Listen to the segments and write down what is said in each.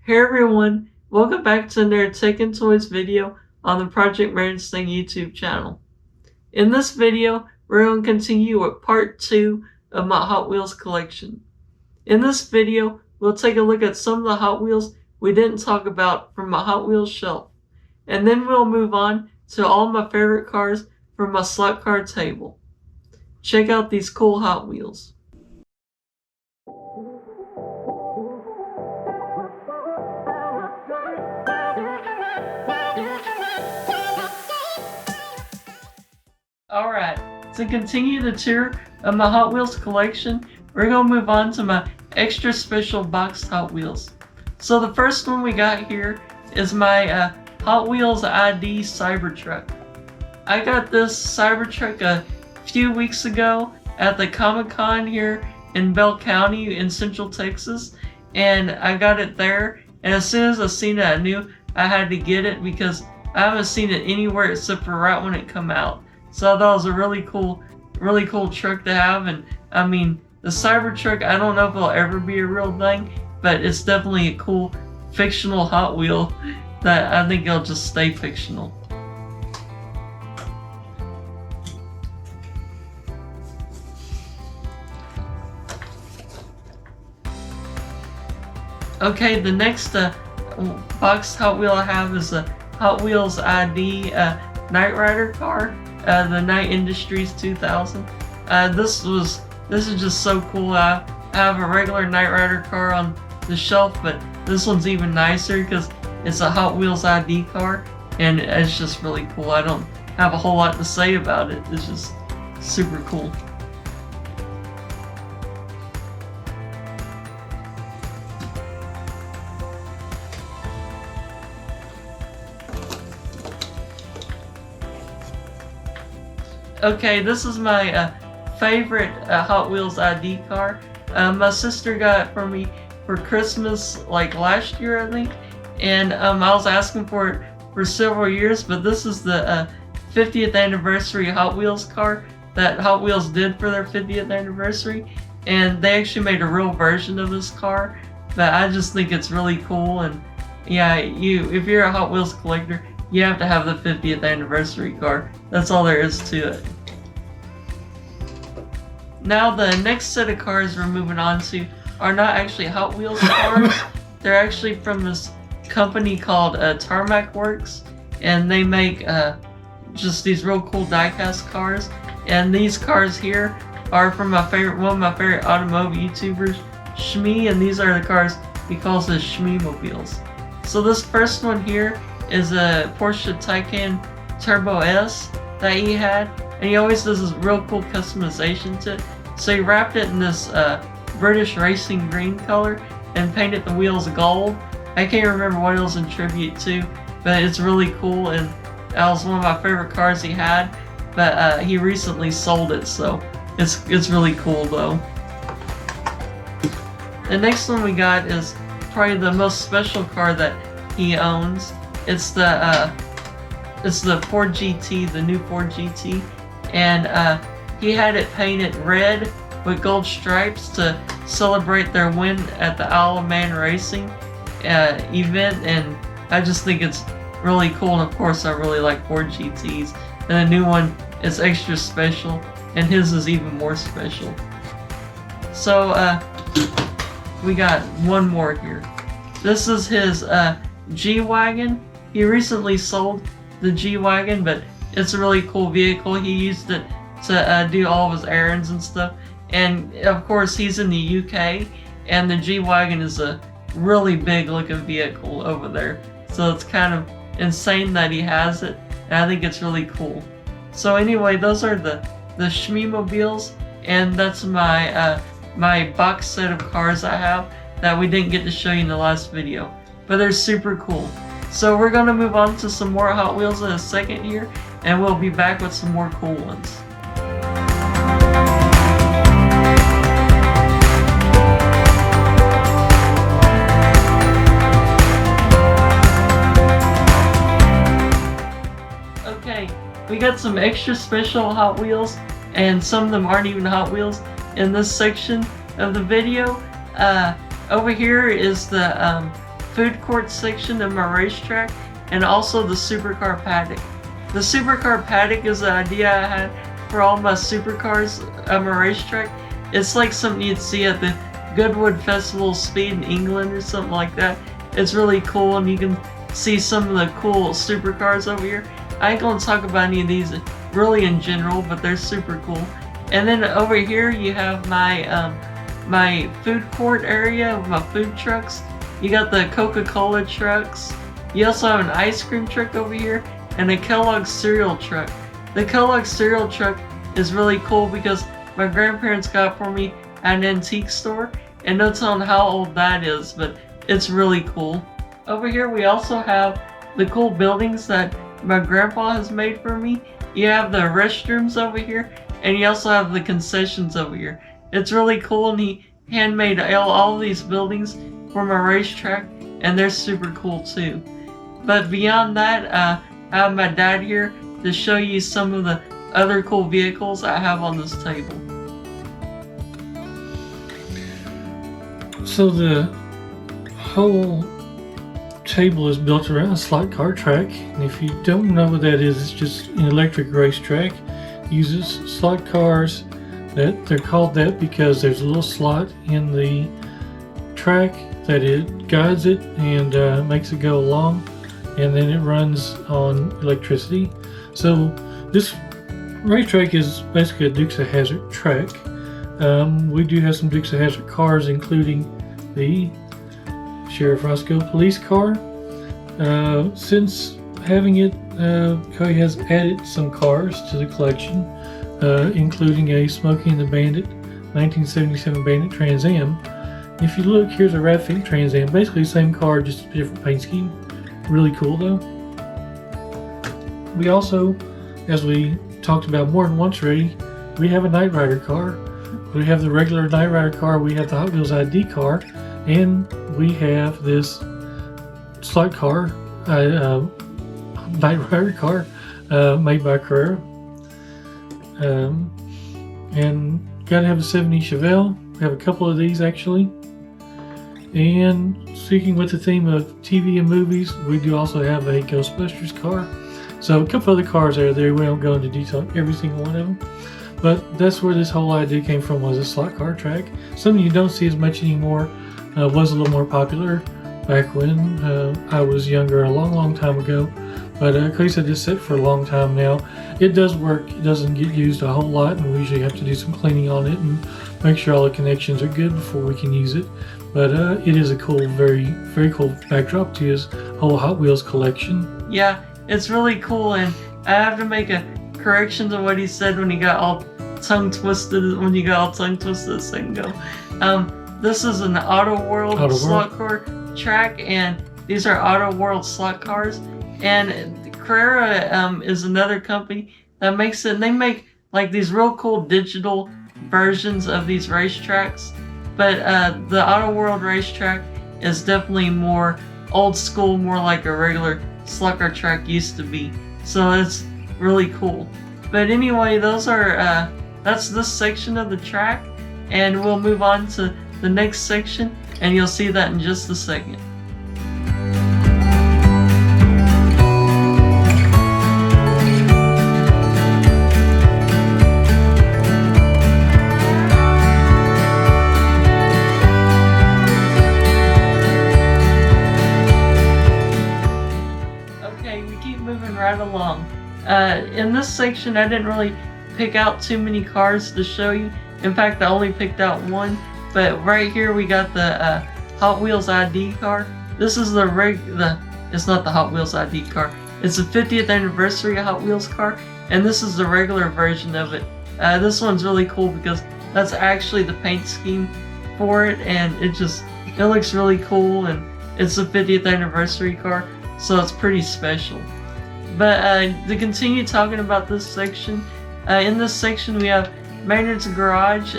Hey everyone, welcome back to another Tech and Toys video on the Project Maynardstang YouTube channel. In this video, we're going to continue with part 2 of my Hot Wheels collection. In this video, we'll take a look at some of the Hot Wheels we didn't talk about from my Hot Wheels shelf. And then we'll move on to all my favorite cars from my slot car table. Check out these cool Hot Wheels. Alright, to continue the tour of my Hot Wheels collection, we're going to move on to my extra special boxed Hot Wheels. So the first one we got here is my Hot Wheels ID Cybertruck. I got this Cybertruck a few weeks ago at the Comic-Con here in Bell County in Central Texas, and I got it there, and as soon as I seen it I knew I had to get it because I haven't seen it anywhere except for right when it come out. So I thought it was a really cool truck to have, and I mean, the Cybertruck, I don't know if it'll ever be a real thing, but it's definitely a cool fictional Hot Wheel that I think it'll just stay fictional. Okay, the next boxed Hot Wheel I have is a Hot Wheels ID Knight Rider car. The Knight Industries 2000. This is just so cool. I have a regular Knight Rider car on the shelf, but this one's even nicer because it's a Hot Wheels ID car, and it's just really cool. I don't have a whole lot to say about it. It's just super cool. Okay, this is my favorite Hot Wheels ID car. My sister got it for me for Christmas like last year, I think, and I was asking for it for several years, but this is the 50th anniversary Hot Wheels car that Hot Wheels did for their 50th anniversary, and they actually made a real version of this car, but I just think it's really cool. And yeah, if you're a Hot Wheels collector, you have to have the 50th anniversary car. That's all there is to it. Now the next set of cars we're moving on to are not actually Hot Wheels cars. They're actually from this company called Tarmac Works, and they make just these real cool diecast cars. And these cars here are from one of my favorite automotive YouTubers, Shmee, and these are the cars he calls the Shmee mobiles. So this first one here is a Porsche Taycan Turbo S that he had, and he always does this real cool customization to it. So he wrapped it in this British racing green color and painted the wheels gold. I can't remember what it was in tribute to, but it's really cool, and that was one of my favorite cars he had, but he recently sold it, so it's really cool though. The next one we got is probably the most special car that he owns. It's the Ford GT, the new Ford GT, and he had it painted red with gold stripes to celebrate their win at the Isle of Man Racing event, and I just think it's really cool. And of course, I really like Ford GTs, and the new one is extra special, and his is even more special. So we got one more here. This is his G-Wagon. He recently sold the G-Wagon, but it's a really cool vehicle. He used it to do all of his errands and stuff. And of course, he's in the UK, and the G-Wagon is a really big looking vehicle over there. So it's kind of insane that he has it, and I think it's really cool. So anyway, those are the Shmee mobiles, and that's my my box set of cars I have that we didn't get to show you in the last video, but they're super cool. So we're going to move on to some more Hot Wheels in a second here, and we'll be back with some more cool ones. Okay, we got some extra special Hot Wheels, and some of them aren't even Hot Wheels in this section of the video. Over here is the food court section of my racetrack, and also the supercar paddock. The supercar paddock is the idea I had for all my supercars at my racetrack. It's like something you'd see at the Goodwood Festival of Speed in England or something like that. It's really cool, and you can see some of the cool supercars over here. I ain't gonna talk about any of these really in general, but they're super cool. And then over here you have my my food court area with my food trucks. You got the Coca-Cola trucks. You also have an ice cream truck over here and a Kellogg's cereal truck. The Kellogg's cereal truck is really cool because my grandparents got it for me at an antique store, and no telling how old that is, but it's really cool. Over here we also have the cool buildings that my grandpa has made for me. You have the restrooms over here, and you also have the concessions over here. It's really cool, and he handmade all these buildings for my racetrack, and they're super cool too. But beyond that, I have my dad here to show you some of the other cool vehicles I have on this table. So the whole table is built around a slot car track, and if you don't know what that is, it's just an electric racetrack. It uses slot cars. That they're called that because there's a little slot in the track that it guides it and makes it go along, and then it runs on electricity. So this racetrack is basically a Dukes of Hazzard track. We do have some Dukes of Hazzard cars, including the Sheriff Roscoe police car. Since having it, Cody has added some cars to the collection, including a Smokey and the Bandit 1977 Bandit Trans Am. If you look, here's a Rathfink Trans Am, basically the same car, just a different paint scheme. Really cool though. We also, as we talked about more than once already, we have a Knight Rider car. We have the regular Knight Rider car, we have the Hot Wheels ID car, and we have this slot car, Knight Rider car made by Carrera. And gotta have a 70 Chevelle. We have a couple of these actually. And speaking with the theme of TV and movies, we do also have a Ghostbusters car. So a couple other cars are there. We don't go into detail on every single one of them. But that's where this whole idea came from, was a slot car track. Something you don't see as much anymore. Was a little more popular back when I was younger, a long time ago. But Cody said this set for a long time now. It does work. It doesn't get used a whole lot, and we usually have to do some cleaning on it and make sure all the connections are good before we can use it. But it is a cool, very cool backdrop to his whole Hot Wheels collection. Yeah, it's really cool, and I have to make a correction to what he said when he got all tongue twisted. A second ago. This is an Auto World slot car track, and these are Auto World slot cars. And Carrera is another company that makes it. They make like these real cool digital versions of these racetracks, but the Auto World racetrack is definitely more old school, more like a regular slot car track used to be. So it's really cool. But anyway, those are that's this section of the track, and we'll move on to the next section, and you'll see that in just a second. Okay, we keep moving right along. In this section, I didn't really pick out too many cars to show you. In fact, I only picked out one. But right here we got the Hot Wheels ID car. This is it's not the Hot Wheels ID car. It's the 50th anniversary Hot Wheels car, and this is the regular version of it. This one's really cool because that's actually the paint scheme for it, and it looks really cool, and it's the 50th anniversary car, so it's pretty special. But to continue talking about this section, in this section we have Maynard's garage.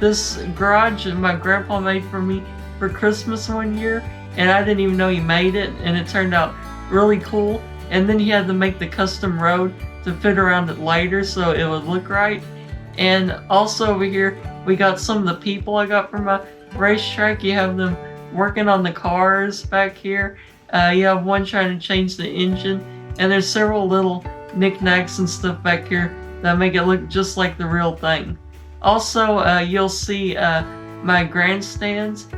This garage my grandpa made for me for Christmas one year, and I didn't even know he made it, and it turned out really cool. And then he had to make the custom road to fit around it later so it would look right. And also over here we got some of the people I got from my racetrack. You have them working on the cars back here. You have one trying to change the engine, and there's several little knickknacks and stuff back here that make it look just like the real thing. Also, you'll see my grandstands.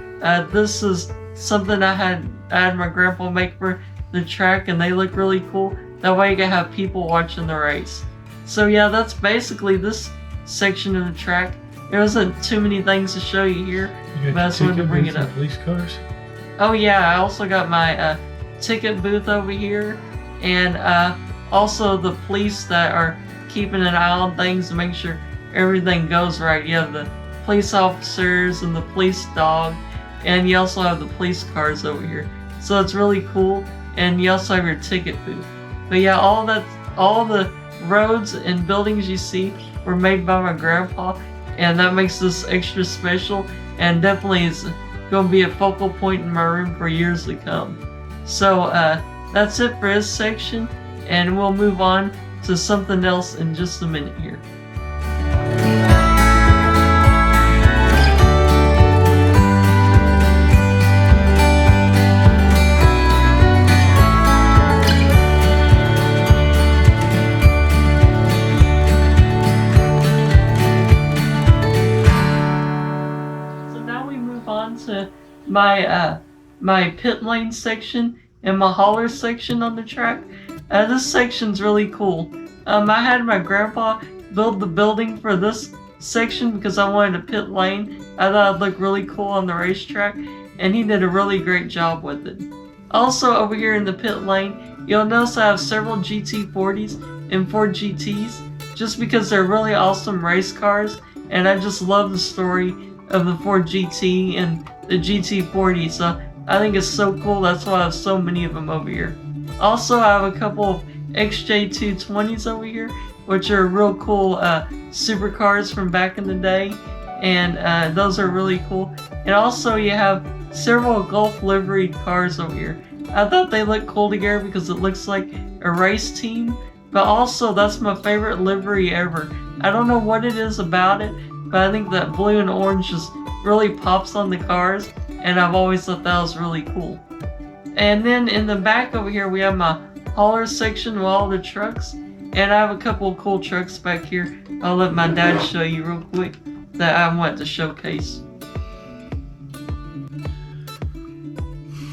This is something I had my grandpa make for the track, and they look really cool. That way you can have people watching the race. So yeah, that's basically this section of the track. There wasn't too many things to show you here, but I just wanted to bring it up. Police cars. Oh yeah, I also got my ticket booth over here, and also the police that are keeping an eye on things to make sure everything goes right. You have the police officers and the police dog, and you also have the police cars over here. So it's really cool, and you also have your ticket booth. But yeah, all the roads and buildings you see were made by my grandpa, and that makes this extra special, and definitely is going to be a focal point in my room for years to come. So that's it for this section, and we'll move on to something else in just a minute here. To my pit lane section and my hauler section on the track. This section's really cool. I had my grandpa build the building for this section because I wanted a pit lane. I thought it'd look really cool on the racetrack, and he did a really great job with it. Also over here in the pit lane, you'll notice I have several GT40s and Ford GTs just because they're really awesome race cars, and I just love the story of the Ford GT and the GT40, so I think it's so cool. That's why I have so many of them over here. Also, I have a couple of XJ220s over here, which are real cool supercars from back in the day, and those are really cool. And also, you have several Gulf liveried cars over here. I thought they looked cool together because it looks like a race team, but also that's my favorite livery ever. I don't know what it is about it, but I think that blue and orange just really pops on the cars, and I've always thought that was really cool. And then in the back over here, we have my hauler section with all the trucks, and I have a couple of cool trucks back here. I'll let my dad show you real quick that I want to showcase.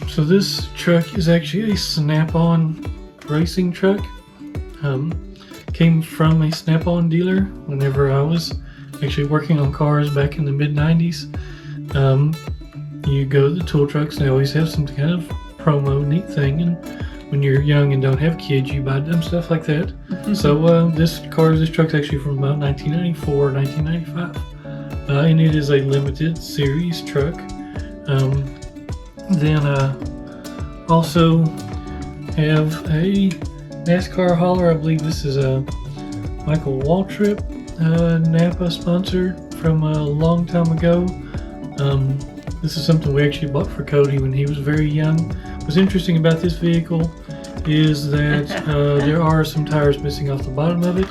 So this truck is actually a Snap-on racing truck. Came from a Snap-on dealer whenever I was actually working on cars back in the mid-90s. You go to the tool trucks, and they always have some kind of promo neat thing, and when you're young and don't have kids, you buy them stuff like that. So this truck's actually from about 1994 1995, and it is a limited series truck. Then also have a NASCAR hauler. I believe this is a Michael Waltrip Napa sponsor from a long time ago. This is something we actually bought for Cody when he was very young. What's interesting about this vehicle is that there are some tires missing off the bottom of it,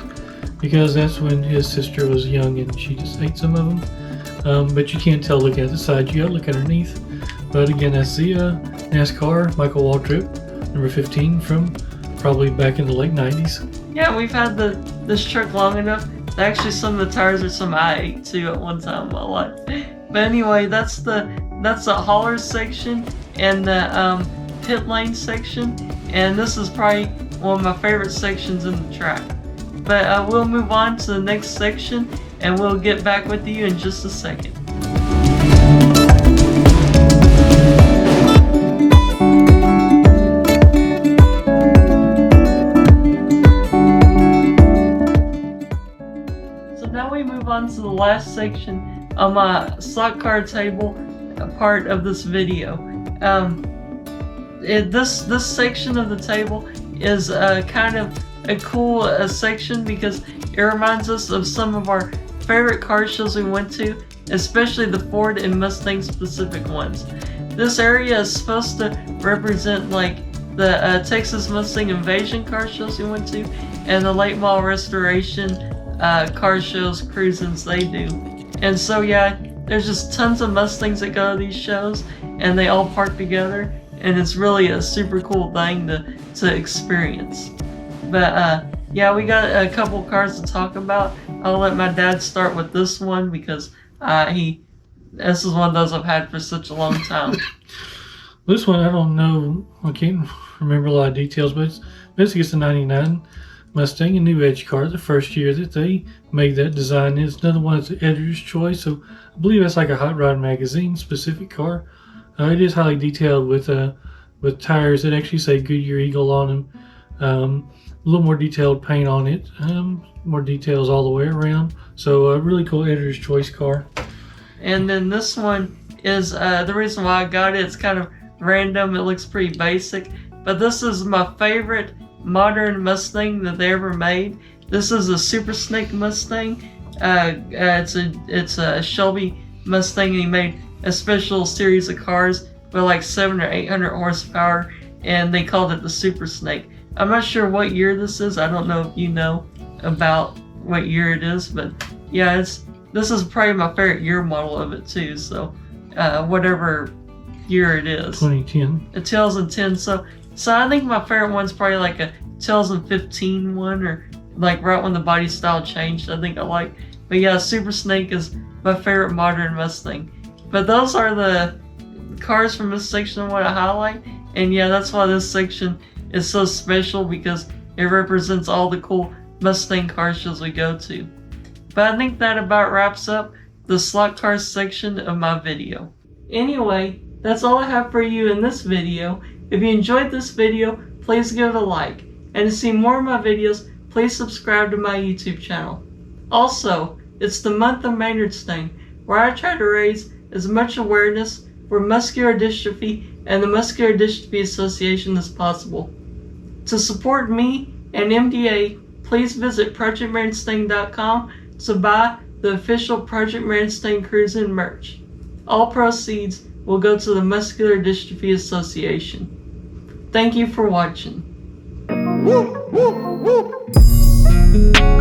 because that's when his sister was young and she just ate some of them. But you can't tell looking at the side, you gotta look underneath. But again, that's the NASCAR Michael Waltrip number 15 from probably back in the late 90s. Yeah, we've had this truck long enough. Actually, some of the tires are some I ate too at one time in my life. But anyway, that's the hauler section and the pit lane section, and this is probably one of my favorite sections in the track. But we'll move on to the next section, and we'll get back with you in just a second. On to the last section of my slot car table part of this video. This section of the table is kind of a cool section because it reminds us of some of our favorite car shows we went to, especially the Ford and Mustang specific ones. This area is supposed to represent like the Texas Mustang Invasion car shows we went to and the late model restoration car shows, cruisings they do. And so yeah, there's just tons of Mustangs that go to these shows, and they all park together, and it's really a super cool thing to experience. But yeah, we got a couple cars to talk about. I'll let my dad start with this one because this is one of those I've had for such a long time. This one, I don't know, I can't remember a lot of details, but basically it's a 99 Mustang, a new Edge car, the first year that they made that design. It's another one that's the editor's choice, so I believe that's like a Hot Rod magazine specific car. It is highly detailed with tires that actually say Goodyear Eagle on them. A little more detailed paint on it, more details all the way around. So a really cool editor's choice car. And then this one is the reason why I got it. It's kind of random. It looks pretty basic, but this is my favorite modern Mustang that they ever made. This is a Super Snake Mustang. It's a Shelby Mustang, and he made a special series of cars with like 700 or 800 horsepower, and they called it the Super Snake. I'm not sure what year this is. I don't know if you know about what year it is, but yeah, this is probably my favorite year model of it too. So whatever year it is. 2010. A 2010. So I think my favorite one's probably like a 2015 one, or like right when the body style changed. I think I like. But yeah, Super Snake is my favorite modern Mustang. But those are the cars from this section I want to highlight. And yeah, that's why this section is so special, because it represents all the cool Mustang car shows we go to. But I think that about wraps up the slot cars section of my video. Anyway, that's all I have for you in this video. If you enjoyed this video, please give it a like. And to see more of my videos, please subscribe to my YouTube channel. Also, it's the month of Maynardstang, where I try to raise as much awareness for muscular dystrophy and the Muscular Dystrophy Association as possible. To support me and MDA, please visit ProjectMaynardstang.com to buy the official Project Maynardstang Cruisin' merch. All proceeds will go to the Muscular Dystrophy Association. Thank you for watching. Woo, woo, woo.